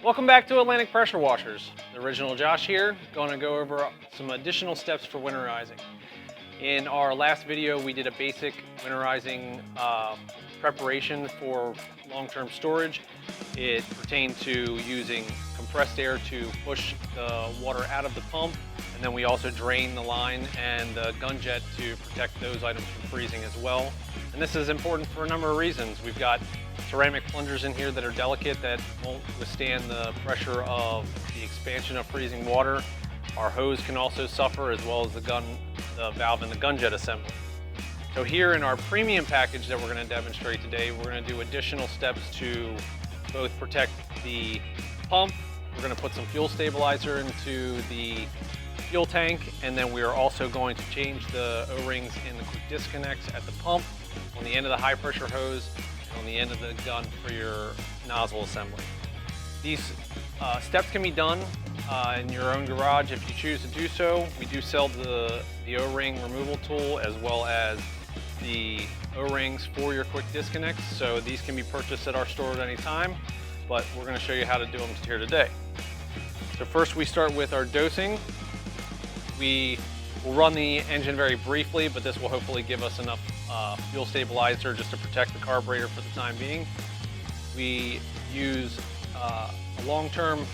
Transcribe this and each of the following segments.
Welcome back to Atlantic Pressure Washers. The original Josh here, going to go over some additional steps for winterizing. In our last video, we did a basic winterizing preparation for long-term storage. It pertained to using compressed air to push the water out of the pump, and then we also drain the line and the gun jet to protect those items from freezing as well. And this is important for a number of reasons. We've got ceramic plungers in here that are delicate, that won't withstand the pressure of the expansion of freezing water. Our hose can also suffer, as well as the valve and the gun jet assembly. So here in our premium package that we're going to demonstrate today, we're going to do additional steps to both protect the pump. We're going to put some fuel stabilizer into the fuel tank, and then we are also going to change the O-rings in the quick disconnects at the pump, on the end of the high pressure hose, and on the end of the gun for your nozzle assembly. These steps can be done in your own garage if you choose to do so. We do sell the O-ring removal tool as well as the O-rings for your quick disconnects, so these can be purchased at our store at any time, but we're going to show you how to do them here today. So first we start with our dosing. We will run the engine very briefly, but this will hopefully give us enough fuel stabilizer just to protect the carburetor for the time being. We use a long-term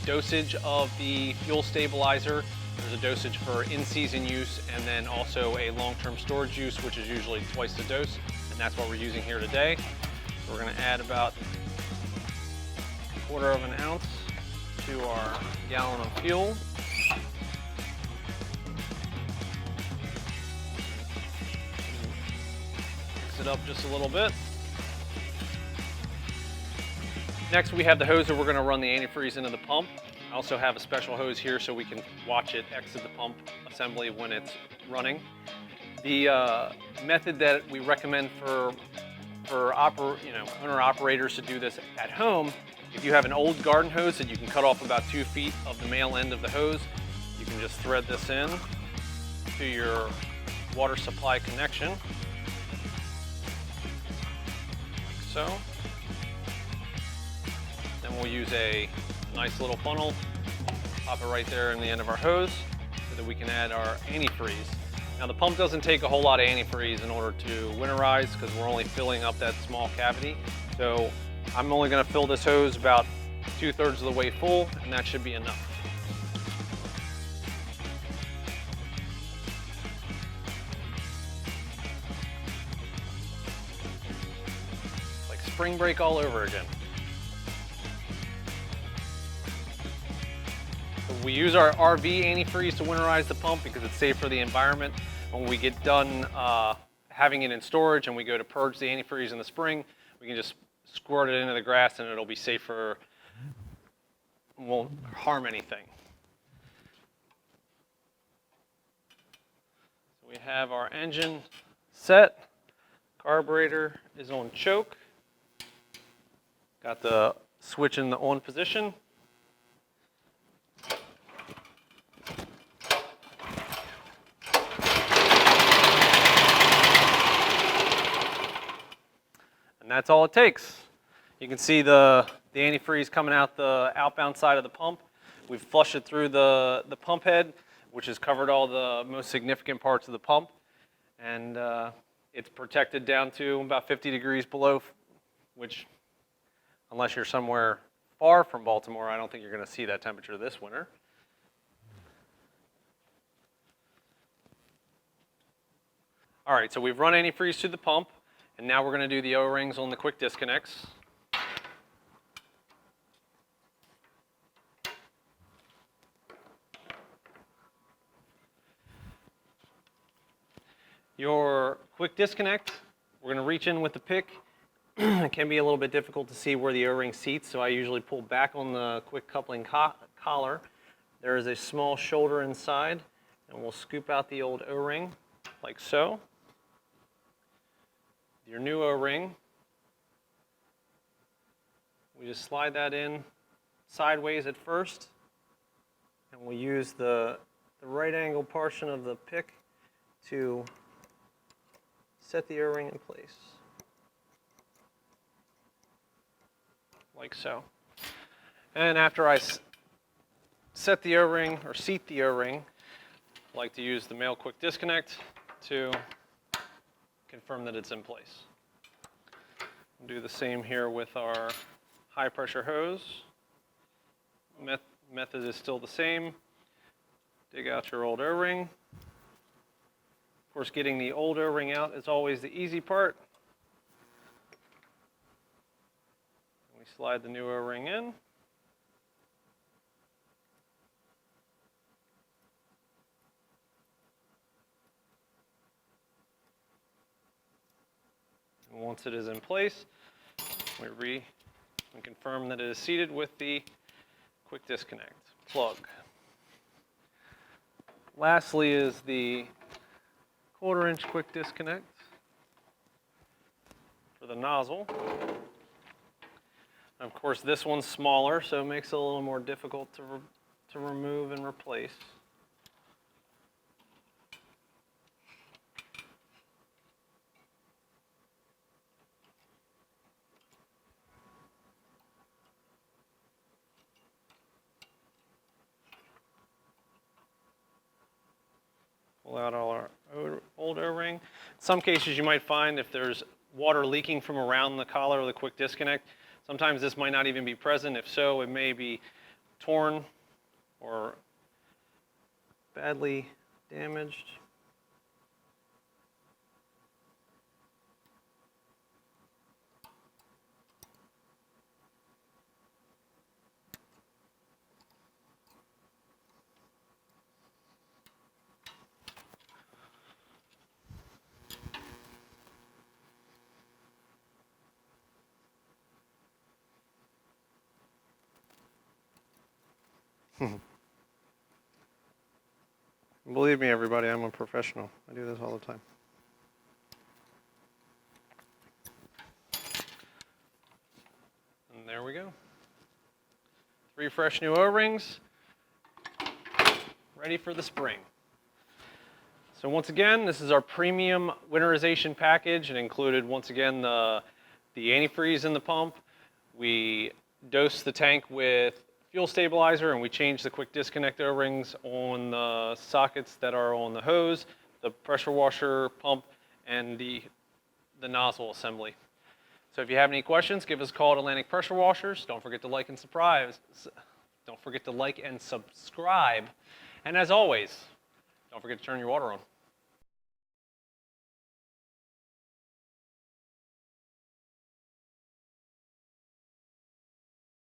dosage of the fuel stabilizer. There's a dosage for in-season use, and then also a long-term storage use, which is usually twice the dose, and that's what we're using here today. So we're going to add about 1/4 of an ounce to our gallon of fuel. Mix it up just a little bit. Next, we have the hose that we're going to run the antifreeze into the pump. I also have a special hose here so we can watch it exit the pump assembly when it's running. The method that we recommend for owner-operators to do this at home, if you have an old garden hose that you can cut off about 2 feet of the male end of the hose, you can just thread this in to your water supply connection, like so. Then we'll use a nice little funnel, pop it right there in the end of our hose so that we can add our antifreeze. Now the pump doesn't take a whole lot of antifreeze in order to winterize because we're only filling up that small cavity. So I'm only going to fill this hose about 2/3 of the way full, and that should be enough. It's like spring break all over again. We use our RV antifreeze to winterize the pump because it's safe for the environment. When we get done having it in storage and we go to purge the antifreeze in the spring, we can just squirt it into the grass and it'll be safer, won't harm anything. So we have our engine set, carburetor is on choke, got the switch in the on position. And that's all it takes. You can see the antifreeze coming out the outbound side of the pump. We've flushed it through the pump head, which has covered all the most significant parts of the pump. And it's protected down to about 50 degrees below, which, unless you're somewhere far from Baltimore, I don't think you're going to see that temperature this winter. All right, so we've run antifreeze through the pump. And now we're going to do the O-rings on the quick disconnects. Your quick disconnect, we're going to reach in with the pick. It can be a little bit difficult to see where the O-ring seats, so I usually pull back on the quick coupling collar. There is a small shoulder inside, and we'll scoop out the old O-ring like so. Your new O-ring, we just slide that in sideways at first, and we'll use the right angle portion of the pick to set the O-ring in place, like so. And after I set the O-ring or seat the O-ring, I like to use the male quick disconnect to confirm that it's in place. We'll do the same here with our high pressure hose. Method is still the same. Dig out your old O-ring. Of course, getting the old O-ring out is always the easy part. We slide the new O-ring in. And once it is in place, we confirm that it is seated with the quick disconnect plug. Lastly is the 1/4 inch quick disconnect for the nozzle. Of course, this one's smaller, so it makes it a little more difficult to remove and replace. Pull out all our old O-ring. In some cases, you might find if there's water leaking from around the collar of the quick disconnect, sometimes this might not even be present. If so, it may be torn or badly damaged. Believe me, everybody, I'm a professional. I do this all the time. And there we go. 3 fresh new O-rings, ready for the spring. So once again, this is our premium winterization package. It included, once again, the antifreeze in the pump. We dosed the tank with fuel stabilizer, and we changed the quick disconnect O-rings on the sockets that are on the hose, the pressure washer pump, and the nozzle assembly. So if you have any questions, give us a call at Atlantic Pressure Washers. Don't forget to like and subscribe. And as always, don't forget to turn your water on.